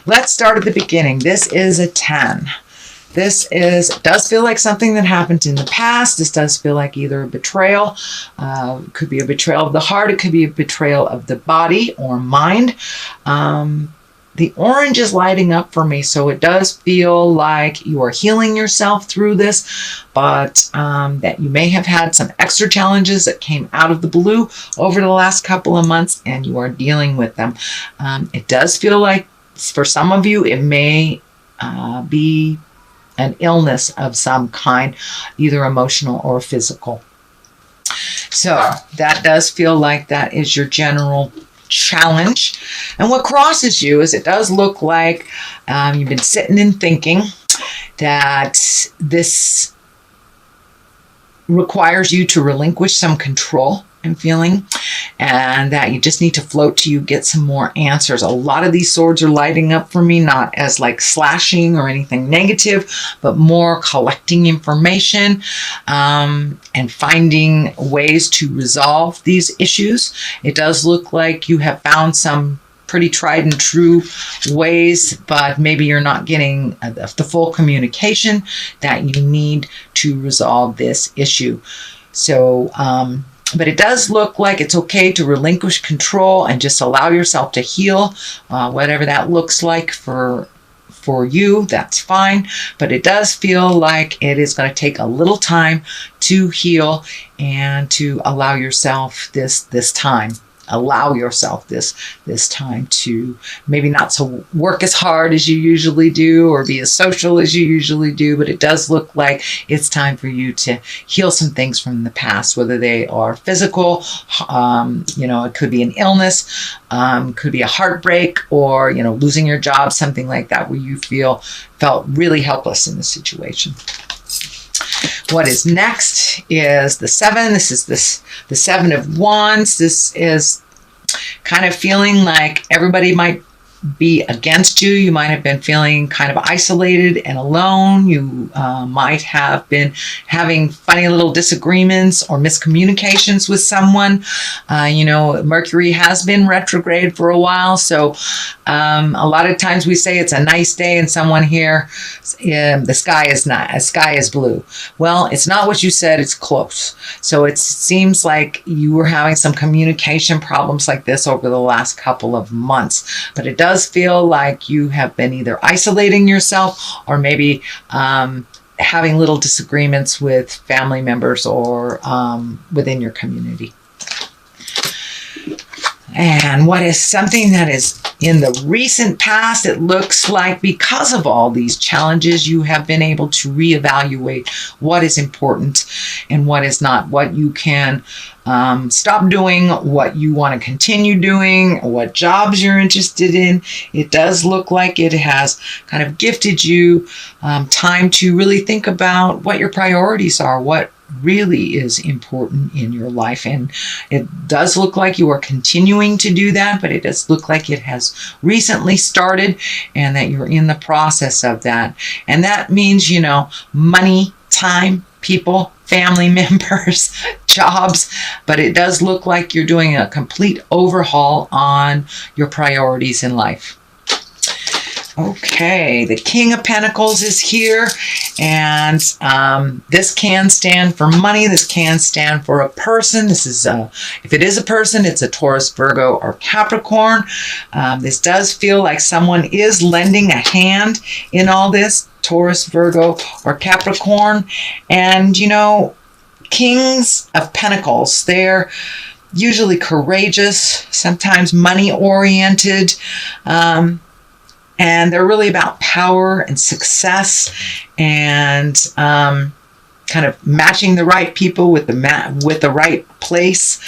Let's start at the beginning. This is a 10. Does feel like something that happened in the past. This does feel like either a betrayal. Could be a betrayal of the heart. It could be a betrayal of the body or mind. The orange is lighting up for me, so it does feel like you are healing yourself through this, but that you may have had some extra challenges that came out of the blue over the last couple of months, and you are dealing with them. It does feel like, for some of you, it may be an illness of some kind, either emotional or physical. So that does feel like that is your general challenge. And what crosses you is it does look like you've been sitting and thinking that this requires you to relinquish some control and feeling, and that you just need to float till you get some more answers. A lot of these swords are lighting up for me, not as like slashing or anything negative, but more collecting information and finding ways to resolve these issues. It does look like you have found some pretty tried and true ways, but maybe you're not getting the full communication that you need to resolve this issue. So, but it does look like it's okay to relinquish control and just allow yourself to heal, whatever that looks like for you. That's fine. But it does feel like it is going to take a little time to heal and to allow yourself this time. Allow yourself this time to maybe not to work as hard as you usually do or be as social as you usually do, but it does look like it's time for you to heal some things from the past, whether they are physical, it could be an illness, could be a heartbreak, or, losing your job, something like that, where you felt really helpless in the situation. What is next is the 7. This is the 7 of Wands. This is kind of feeling like everybody might be against you. You might have been feeling kind of isolated and alone. You might have been having funny little disagreements or miscommunications with someone. Mercury has been retrograde for a while, so a lot of times we say it's a nice day, and someone here, the sky is blue. Well, it's not what you said. It's close. So it seems like you were having some communication problems like this over the last couple of months, but it does feel like you have been either isolating yourself or maybe having little disagreements with family members or within your community. And what is something that is in the recent past, it looks like because of all these challenges, you have been able to reevaluate what is important and what is not, what you can stop doing, what you want to continue doing, what jobs you're interested in. It does look like it has kind of gifted you time to really think about what your priorities are, what really is important in your life. And it does look like you are continuing to do that, but it does look like it has recently started and that you're in the process of that. And that means, money, time, people, family members, jobs, but it does look like you're doing a complete overhaul on your priorities in life. Okay, the King of Pentacles is here, and this can stand for money. This can stand for a person. This is, if it is a person, it's a Taurus, Virgo, or Capricorn. This does feel like someone is lending a hand in all this, Taurus, Virgo, or Capricorn. And, Kings of Pentacles, they're usually courageous, sometimes money-oriented, and they're really about power and success and kind of matching the right people with the right place.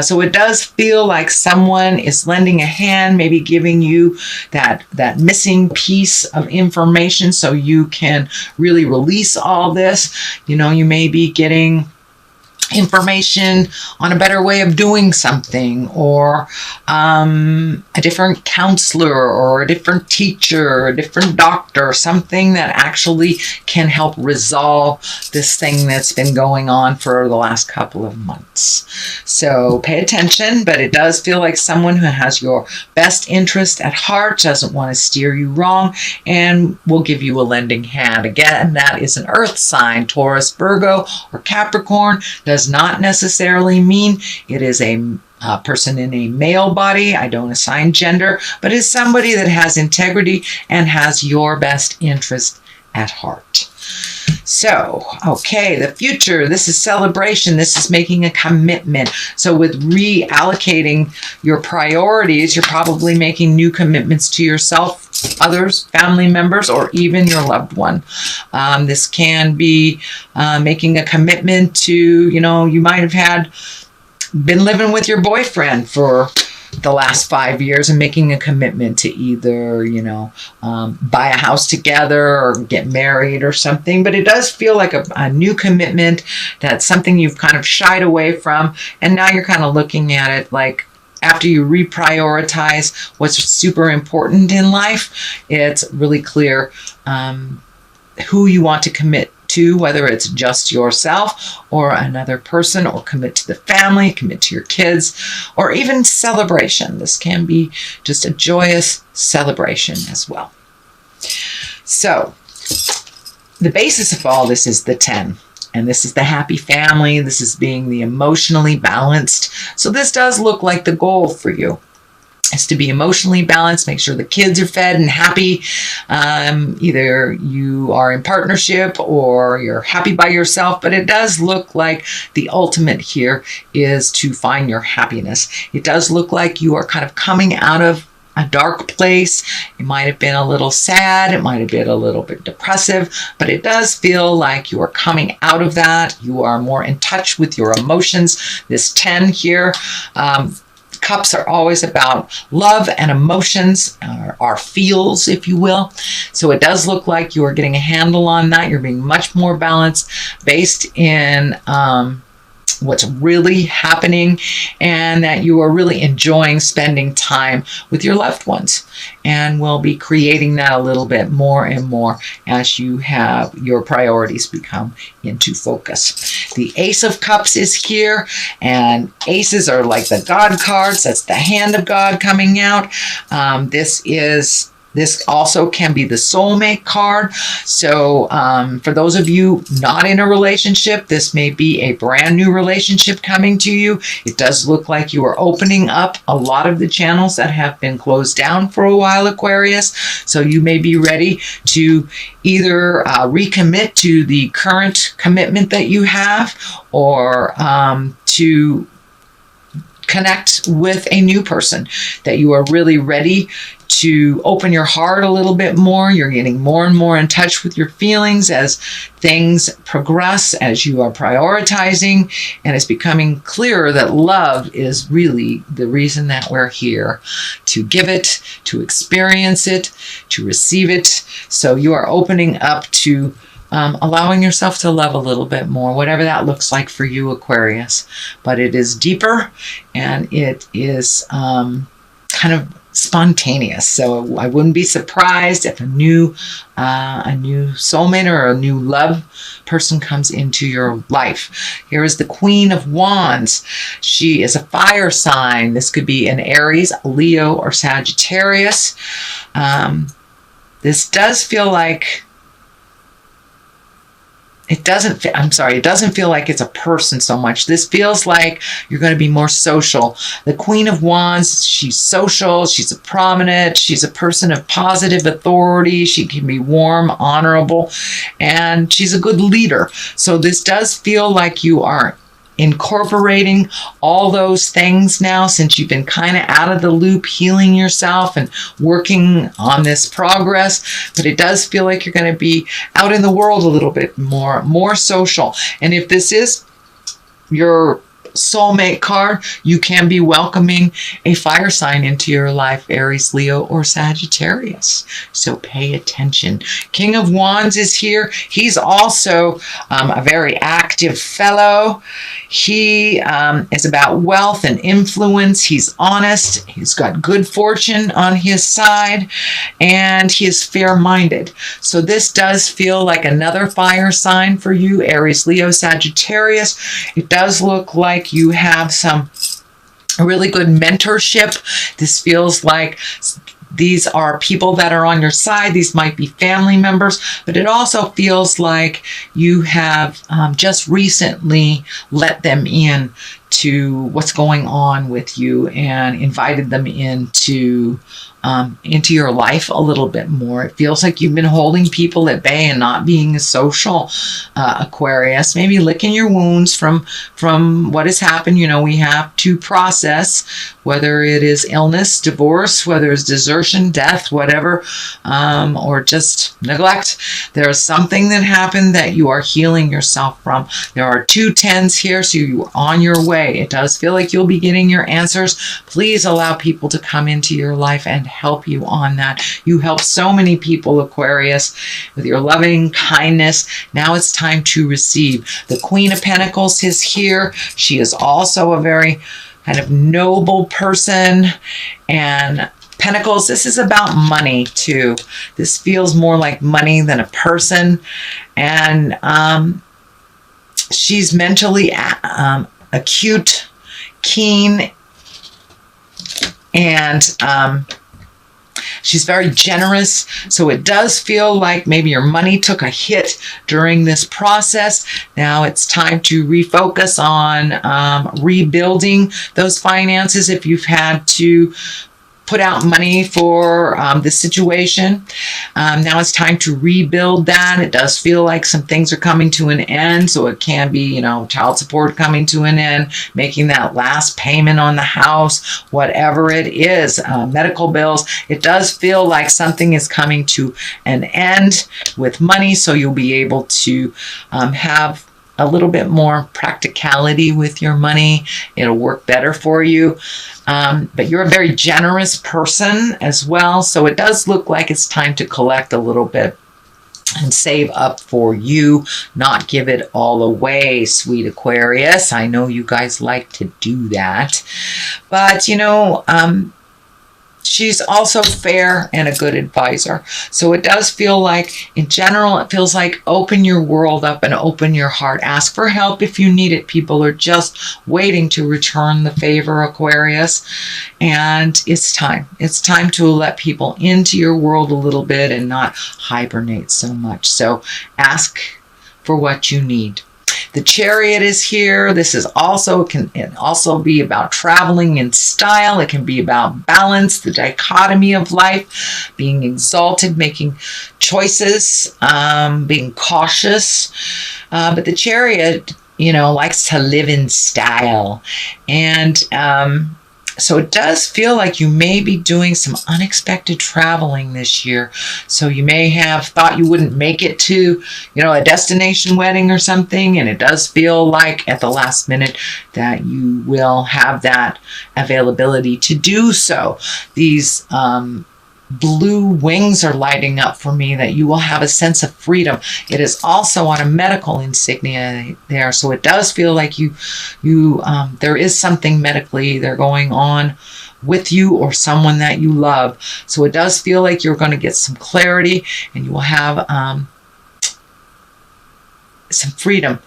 So it does feel like someone is lending a hand, maybe giving you that missing piece of information so you can really release all this. You may be getting information on a better way of doing something, or a different counselor, or a different teacher, or a different doctor, something that actually can help resolve this thing that's been going on for the last couple of months. So pay attention, but it does feel like someone who has your best interest at heart, doesn't want to steer you wrong, and will give you a lending hand. Again, that is an earth sign. Taurus, Virgo, or Capricorn does not necessarily mean it is a person in a male body. I don't assign gender, but is somebody that has integrity and has your best interest at heart. So, okay, the future, this is celebration. This is making a commitment. So with reallocating your priorities, you're probably making new commitments to yourself, others, family members, or even your loved one. This can be making a commitment to, you might have been living with your boyfriend for the last 5 years and making a commitment to either, buy a house together or get married or something. But it does feel like a new commitment. That's something you've kind of shied away from. And now you're kind of looking at it like, after you reprioritize what's super important in life, it's really clear who you want to commit to, whether it's just yourself or another person, or commit to the family, commit to your kids, or even celebration. This can be just a joyous celebration as well. So the basis of all this is the 10. And this is the happy family. This is being the emotionally balanced. So this does look like the goal for you, is to be emotionally balanced, make sure the kids are fed and happy. Either you are in partnership or you're happy by yourself, but it does look like the ultimate here is to find your happiness. It does look like you are kind of coming out of a dark place. It might have been a little sad. It might have been a little bit depressive, but it does feel like you are coming out of that. You are more in touch with your emotions. This 10 here, Cups are always about love and emotions, our feels, if you will. So it does look like you are getting a handle on that. You're being much more balanced based in what's really happening, and that you are really enjoying spending time with your loved ones. And we'll be creating that a little bit more and more as you have your priorities become into focus. The Ace of Cups is here, and aces are like the God cards. That's the hand of God coming out. This also can be the soulmate card. So for those of you not in a relationship, this may be a brand new relationship coming to you. It does look like you are opening up a lot of the channels that have been closed down for a while, Aquarius. So you may be ready to either recommit to the current commitment that you have, or to connect with a new person, that you are really ready to open your heart a little bit more. You're getting more and more in touch with your feelings as things progress, as you are prioritizing, and it's becoming clearer that love is really the reason that we're here, to give it, to experience it, to receive it. So you are opening up to allowing yourself to love a little bit more, whatever that looks like for you, Aquarius. But it is deeper, and it is kind of spontaneous. So I wouldn't be surprised if a new soulmate or a new love person comes into your life. Here is the Queen of Wands. She is a fire sign. This could be an Aries, Leo, or Sagittarius. This does feel like it doesn't feel like it's a person so much. This feels like you're going to be more social. The Queen of Wands, she's social, she's a prominent, she's a person of positive authority. She can be warm, honorable, and she's a good leader. So this does feel like you are incorporating all those things now, since you've been kind of out of the loop, healing yourself and working on this progress. But it does feel like you're going to be out in the world a little bit more social. And if this is your soulmate card, you can be welcoming a fire sign into your life, Aries, Leo, or Sagittarius. So pay attention. King of Wands is here. He's also a very active fellow. He is about wealth and influence. He's honest. He's got good fortune on his side, and he is fair-minded. So this does feel like another fire sign for you, Aries, Leo, Sagittarius. It does look like you have some really good mentorship. This feels like these are people that are on your side. These might be family members, but it also feels like you have just recently let them in to what's going on with you and invited them into your life a little bit more. It feels like you've been holding people at bay and not being a social Aquarius, maybe licking your wounds from what has happened. You know, we have to process, whether it is illness, divorce, whether it's desertion, death, whatever, or just neglect. There is something that happened that you are healing yourself from. There are 2 10s here, so you're on your way. It does feel like you'll be getting your answers. Please allow people to come into your life and help you on that. You help so many people, Aquarius, with your loving kindness. Now it's time to receive. The Queen of Pentacles is here. She is also a very kind of noble person. And Pentacles, this is about money too. This feels more like money than a person. And she's mentally acute, keen, and she's very generous. So it does feel like maybe your money took a hit during this process. Now it's time to refocus on rebuilding those finances if you've had to put out money for the situation. Now it's time to rebuild that. It does feel like some things are coming to an end. So it can be, you know, child support coming to an end, making that last payment on the house, whatever it is, medical bills. It does feel like something is coming to an end with money. So you'll be able to have a little bit more practicality with your money. It'll work better for you. But you're a very generous person as well. So it does look like it's time to collect a little bit and save up for you, not give it all away, sweet Aquarius. I know you guys like to do that. But, you know, she's also fair and a good advisor. So it does feel like, in general, it feels like open your world up and open your heart. Ask for help if you need it. People are just waiting to return the favor, Aquarius. And it's time. It's time to let people into your world a little bit and not hibernate so much. So ask for what you need. The Chariot is here. This is also, can also be about traveling in style. It can be about balance, the dichotomy of life, being exalted, making choices, being cautious. But the Chariot, you know, likes to live in style. And so it does feel like you may be doing some unexpected traveling this year. So you may have thought you wouldn't make it to, you know, a destination wedding or something. And it does feel like at the last minute that you will have that availability to do so. These blue wings are lighting up for me, that you will have a sense of freedom. It is also on a medical insignia there, so it does feel like you there is something medically either going on with you or someone that you love. So it does feel like you're going to get some clarity, and you will have some freedom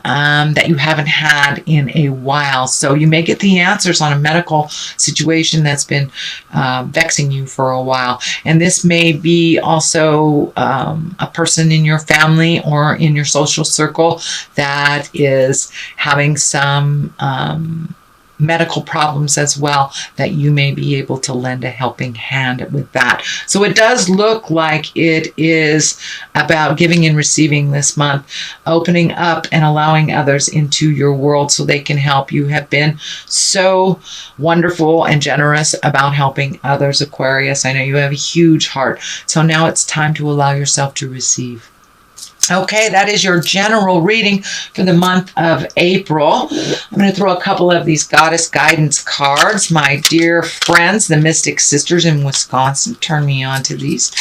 that you haven't had in a while. So you may get the answers on a medical situation that's been vexing you for a while. And this may be also a person in your family or in your social circle that is having some medical problems as well, that you may be able to lend a helping hand with that. So it does look like it is about giving and receiving this month, opening up and allowing others into your world so they can help. You have been so wonderful and generous about helping others, Aquarius. I know you have a huge heart. So now it's time to allow yourself to receive. Okay, that is your general reading for the month of April. I'm going to throw a couple of these goddess guidance cards. My dear friends, the Mystic Sisters in Wisconsin, turned me on to these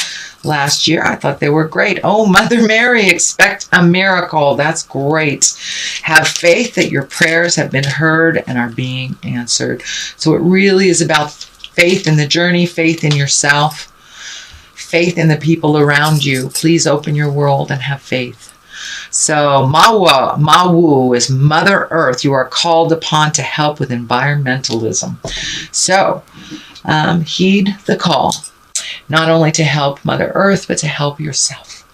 last year. I thought they were great. Oh, Mother Mary, expect a miracle. That's great. Have faith that your prayers have been heard and are being answered. So it really is about faith in the journey, faith in yourself, faith in the people around you. Please open your world and have faith. So Mawu is Mother Earth. You are called upon to help with environmentalism. So heed the call, not only to help Mother Earth, but to help yourself.